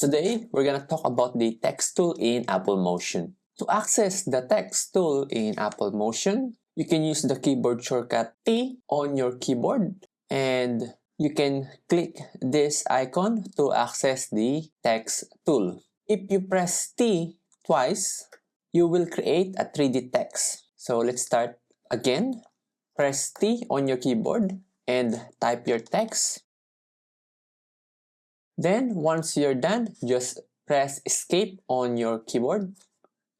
Today, we're gonna talk about the text tool in Apple Motion. To access the text tool in Apple Motion, you can use the keyboard shortcut T on your keyboard, and you can click this icon to access the text tool. If you press T twice, you will create a 3D text. So let's start again. Press T on your keyboard and type your text. Then once you're done, just press escape on your keyboard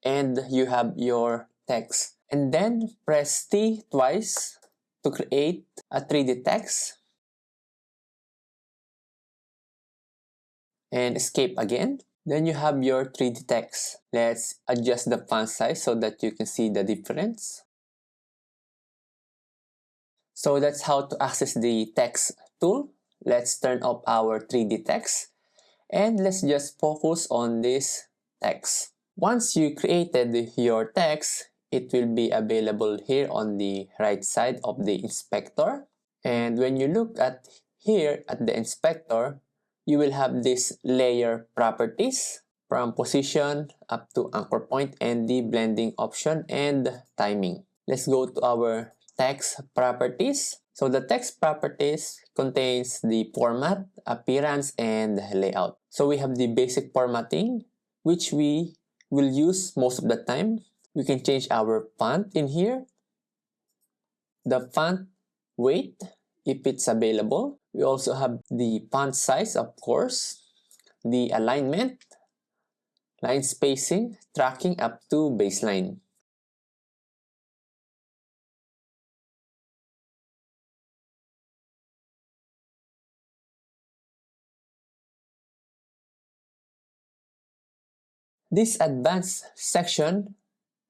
and you have your text. And then press T twice to create a 3D text. And escape again. Then you have your 3D text. Let's adjust the font size so that you can see the difference. So that's how to access the text tool. Let's turn off our 3D text and let's just focus on this text. Once you created your text, it will be available here on the right side of the inspector. And when you look at here at the inspector, you will have this layer properties from position up to anchor point and the blending option and timing. Let's go to our text properties. So the text properties contains the format, appearance, and layout. So we have the basic formatting, which we will use most of the time. We can change our font in here, the font weight if it's available. We also have the font size, of course, the alignment, line spacing, tracking up to baseline. This advanced section,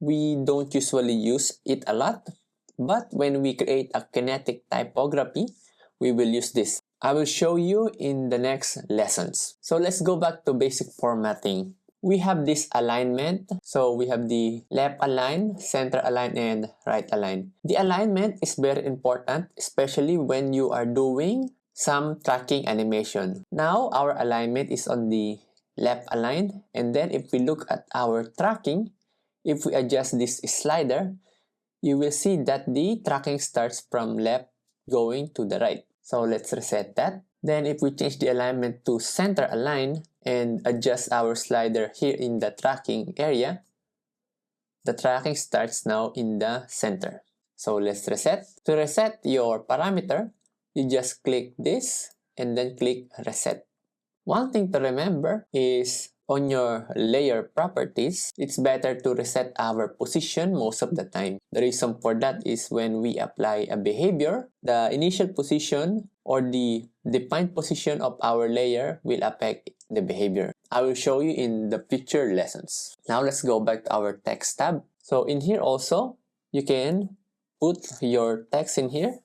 we don't usually use it a lot, but when we create a kinetic typography, we will use this. I will show you in the next lessons. So let's go back to basic formatting. We have this alignment. So we have the left align, center align, and right align. The alignment is very important, especially when you are doing some tracking animation. Now our alignment is on the left align, and then if we look at our tracking, if we adjust this slider, you will see that the tracking starts from left going to the right. So let's reset that. Then if we change the alignment to center align and adjust our slider here in the tracking area, the tracking starts now in the center. So let's reset. To reset your parameter, you just click this and then click reset. One thing to remember is on your layer properties, it's better to reset our position most of the time. The reason for that is when we apply a behavior, the initial position or the defined position of our layer will affect the behavior. I will show you in the future lessons. Now let's go back to our text tab. So in here also, you can put your text in here.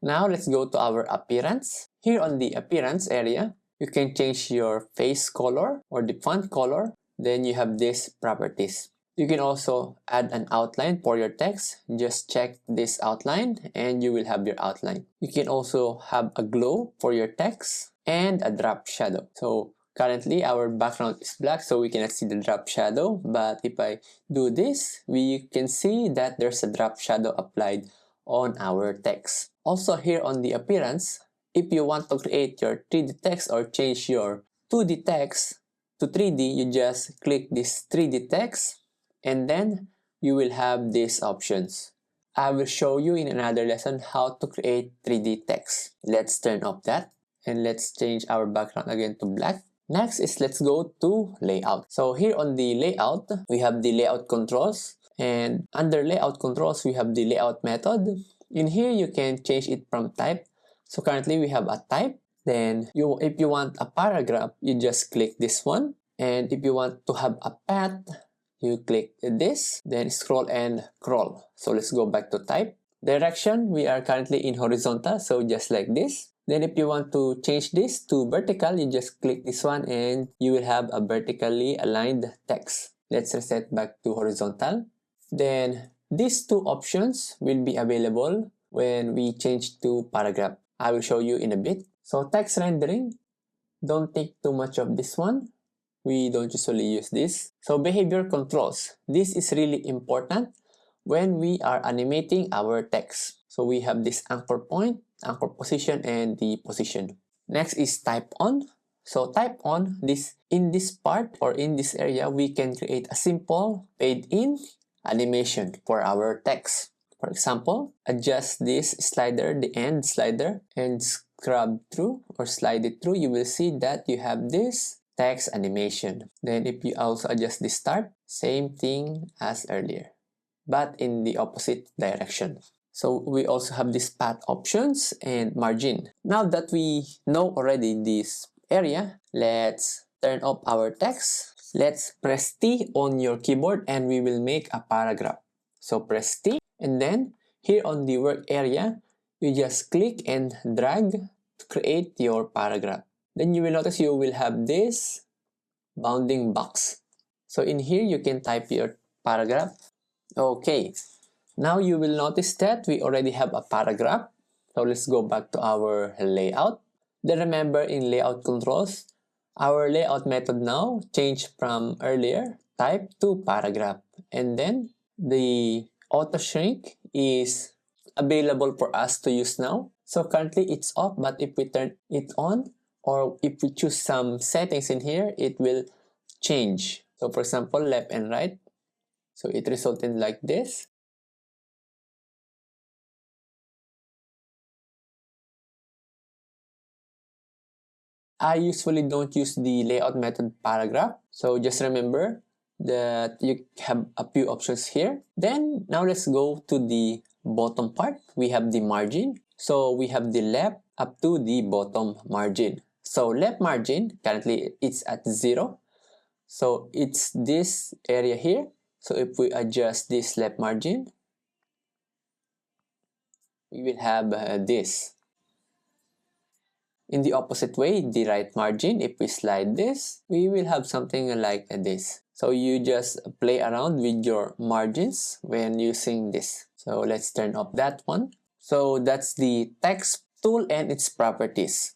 Now let's go to our appearance. Here on the appearance area, you can change your face color or the font color. Then you have these properties. You can also add an outline for your text. Just check this outline and you will have your outline. You can also have a glow for your text and a drop shadow. So currently our background is black, so we cannot see the drop shadow. But if I do this, we can see that there's a drop shadow applied on our text. Also here on the appearance, if you want to create your 3D text or change your 2D text to 3D, you just click this 3D text and then you will have these options. I will show you in another lesson how to create 3D text. Let's turn off that and let's change our background again to black. Next is let's go to layout. So here on the layout, we have the layout controls, and under layout controls, we have the layout method. In here, you can change it from type. So currently we have a type. Then if you want a paragraph, you just click this one. And if you want to have a path, you click this, then scroll and crawl. So let's go back to type. Direction, we are currently in horizontal, so just like this. Then if you want to change this to vertical, you just click this one and you will have a vertically aligned text. Let's reset back to horizontal. Then these two options will be available when we change to paragraph. I will show you in a bit. So text rendering, don't take too much of this one. We don't usually use this. So behavior controls. This is really important when we are animating our text. So we have this anchor point, anchor position, and the position. Next is type on. So type on, this in this part or in this area, we can create a simple fade-in animation for our text. For example, adjust this slider, the end slider, and scrub through or slide it through. You will see that you have this text animation. Then if you also adjust the start, same thing as earlier, but in the opposite direction. So we also have this path options and margin. Now that we know already this area, let's turn off our text. Let's press T on your keyboard and we will make a paragraph. So press T and then here on the work area, you just click and drag to create your paragraph. Then you will notice you will have this bounding box. So in here you can type your paragraph. Okay, now you will notice that we already have a paragraph. So let's go back to our layout. Then remember in layout controls, our layout method now changed from earlier type to paragraph. And then the auto shrink is available for us to use now. So currently it's off, but if we turn it on or if we choose some settings in here, it will change. So for example, left and right. So it resulted like this. I usually don't use the layout method paragraph. So just remember that you have a few options here. Then now let's go to the bottom part. We have the margin. So we have the left up to the bottom margin. So left margin, currently it's at 0. So it's this area here. So if we adjust this left margin, we will have this. In the opposite way, the right margin, if we slide this, we will have something like this. So you just play around with your margins when using this. So let's turn off that one. So that's the text tool and its properties.